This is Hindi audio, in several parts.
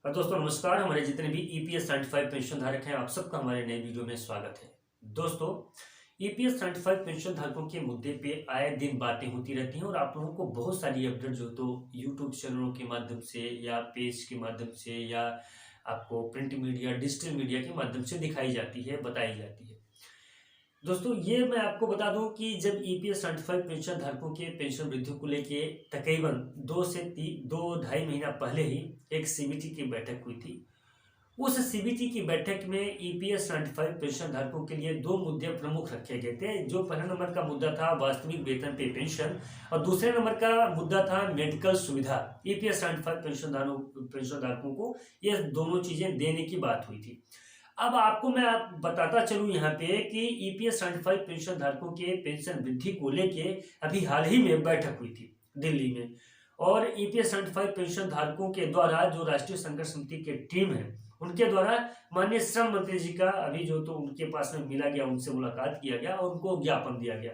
दोस्तों नमस्कार। हमारे जितने भी ईपीएस 75 पेंशन धारक हैं, आप सबका हमारे नए वीडियो में स्वागत है। दोस्तों, ईपीएस 75 पेंशन धारकों के मुद्दे पे आए दिन बातें होती रहती हैं और आप लोगों को बहुत सारी अपडेट जो तो यूट्यूब चैनलों के माध्यम से या पेज के माध्यम से या आपको प्रिंट मीडिया, डिजिटल मीडिया के माध्यम से दिखाई जाती है, बताई जाती है। दोस्तों, ये मैं आपको बता दूं कि जब ईपीएस 75 पेंशन धारकों के पेंशन वृद्धि को लेके तकरीबन 2 से 2.5 महीना पहले ही एक सीबीटी की बैठक हुई थी। उस सीबीटी की बैठक में ईपीएस 75 पेंशन धारकों के लिए 2 मुद्दे प्रमुख रखे गए थे। जो पहले नंबर का मुद्दा था वास्तविक वेतन पे पेंशन और दूसरे नंबर का मुद्दा था मेडिकल सुविधा। ईपीएस 75 पेंशन धारकों को ये दोनों चीजें देने की बात हुई थी। अब आपको मैं बताता चलूं यहाँ पे कि ईपीएस 75 पेंशन धारकों के पेंशन वृद्धि को लेके अभी हाल ही में बैठक हुई थी दिल्ली में। और ईपीएस 75 पेंशन धारकों के द्वारा जो राष्ट्रीय संघर्ष समिति की टीम है उनके द्वारा माननीय श्रम मंत्री जी का अभी जो तो उनके पास में मिला गया, उनसे मुलाकात किया गया और उनको ज्ञापन दिया गया।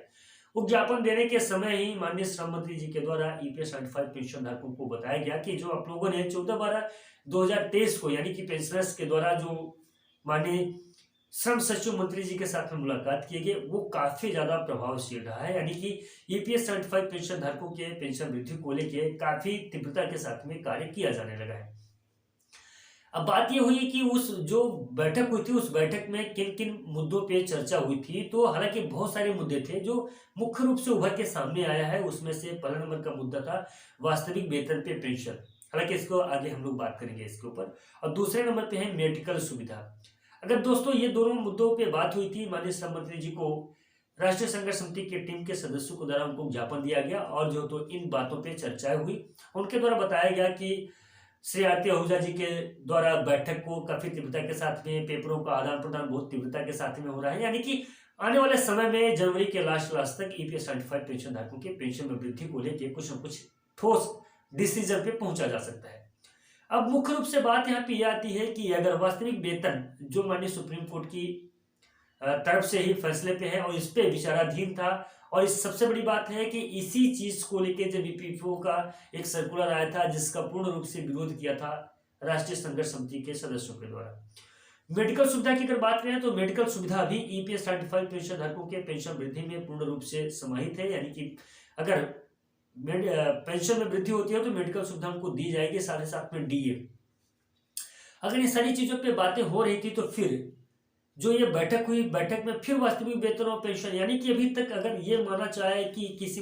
वो ज्ञापन देने के समय ही माननीय श्रम मंत्री जी के द्वारा ईपीएस 75 पेंशन धारकों को बताया गया कि जो आप लोगों ने 14/12/2023 को यानी कि पेंशनर्स के द्वारा जो माननीय श्रम सचिव मंत्री जी के साथ में मुलाकात किए गए वो काफी ज्यादा प्रभावशील रहा है। यानी कि ईपीएस 75 पेंशन धारकों के पेंशन वृद्धि को लेकर काफी तीव्रता के साथ में कार्य किया जाने लगा है। अब बात ये हुई कि उस जो बैठक हुई थी उस बैठक में किन किन मुद्दों पे चर्चा हुई थी। तो हालांकि बहुत सारे मुद्दे थे जो मुख्य रूप से उभर के सामने आया है। उसमें से पहला नंबर का मुद्दा था वास्तविक वेतन पे पेंशन। हालांकि इसको आगे हम लोग बात करेंगे इसके ऊपर। और दूसरे नंबर पे है मेडिकल सुविधा। अगर दोस्तों ये दोनों मुद्दों पे बात हुई थी, माननीय श्रम मंत्री जी को राष्ट्रीय संघर्ष समिति की टीम के सदस्यों को द्वारा उनको ज्ञापन दिया गया और जो तो इन बातों पे चर्चाएं हुई। उनके द्वारा बताया गया कि श्री आरती आहूजा जी के द्वारा बैठक को काफी तीव्रता के साथ में पेपरों का आदान प्रदान बहुत तीव्रता के साथ में हो रहा है। यानी कि आने वाले समय में जनवरी के लास्ट तक ईपीएस 75 पेंशन धारकों के पेंशन में वृद्धि को लेकर कुछ न कुछ ठोस डिसीजन पे पहुंचा जा सकता है। अब मुख्य रूप से बात यहाँ पे यह आती है कि अगर वास्तविक वेतन जो माननीय सुप्रीम कोर्ट की तरफ से ही फैसले पे है और इस पे विचाराधीन था। और इस सबसे बड़ी बात है कि इसी चीज को लेकर जब ईपीएफओ का एक सर्कुलर आया था जिसका पूर्ण रूप से विरोध किया था राष्ट्रीय संघर्ष समिति के सदस्यों के द्वारा। मेडिकल सुविधा की अगर बात करें तो मेडिकल सुविधा भी ईपीएस 75 पेंशन धारकों के पेंशन वृद्धि में पूर्ण रूप से समाहित है। यानी कि अगर पेंशन में वृद्धि होती है तो मेडिकल सुविधा हमको दी जाएगी, साथ ही साथ में डीए। अगर इन सारी चीजों पे बातें हो रही थी तो फिर जो ये बैठक हुई, बैठक में फिर वास्तविक वेतन और पेंशन यानी कि अभी तक अगर ये माना चाहे कि किसी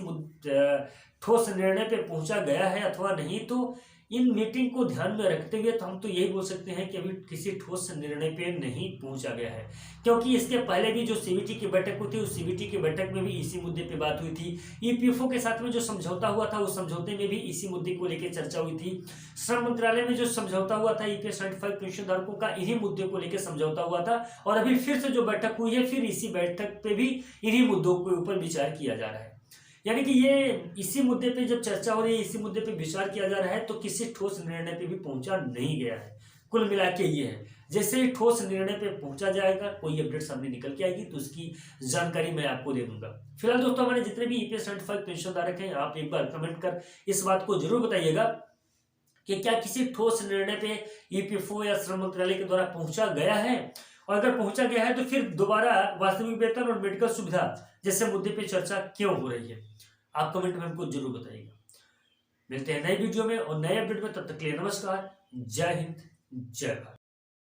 ठोस निर्णय पे पहुंचा गया है अथवा नहीं, तो इन मीटिंग को ध्यान में रखते हुए तो हम तो यही बोल सकते हैं कि अभी किसी ठोस निर्णय पे नहीं पहुंचा गया है। क्योंकि इसके पहले भी जो सीबीटी की बैठक हुई थी उस सीबीटी की बैठक में भी इसी मुद्दे पे बात हुई थी। ईपीएफओ के साथ में जो समझौता हुआ था उस समझौते में भी इसी मुद्दे को लेकर चर्चा हुई थी। श्रम मंत्रालय में जो समझौता हुआ था ईपीएस 75 पेंशन धारकों का इन्हीं मुद्दे को लेकर समझौता हुआ था। और अभी फिर से जो बैठक हुई है फिर इसी बैठक पे भी इन्हीं मुद्दों के ऊपर विचार किया जा रहा है। यानी कि ये इसी मुद्दे पे जब चर्चा हो रही है, इसी मुद्दे पे विचार किया जा रहा है, तो किसी ठोस निर्णय पे भी पहुंचा नहीं गया है। कुल मिला के ये है, जैसे ही ठोस निर्णय पे पहुंचा जाएगा कोई अपडेट सामने निकल के आएगी तो उसकी जानकारी मैं आपको दे दूंगा। फिलहाल दोस्तों, हमारे जितने भी ईपीएस 75 पेंशन धारक हैं, आप एक बार कमेंट कर इस बात को जरूर बताइएगा कि क्या किसी ठोस निर्णय पे ईपीएफओ या श्रम मंत्रालय के द्वारा पहुंचा गया है। और अगर पहुंचा गया है तो फिर दोबारा वास्तविक वेतन और मेडिकल सुविधा जैसे मुद्दे पे चर्चा क्यों हो रही है, आप कमेंट में हमको जरूर बताइएगा। मिलते हैं नए वीडियो में और नए अपडेट में, तब तक के लिए नमस्कार, जय हिंद, जय भारत।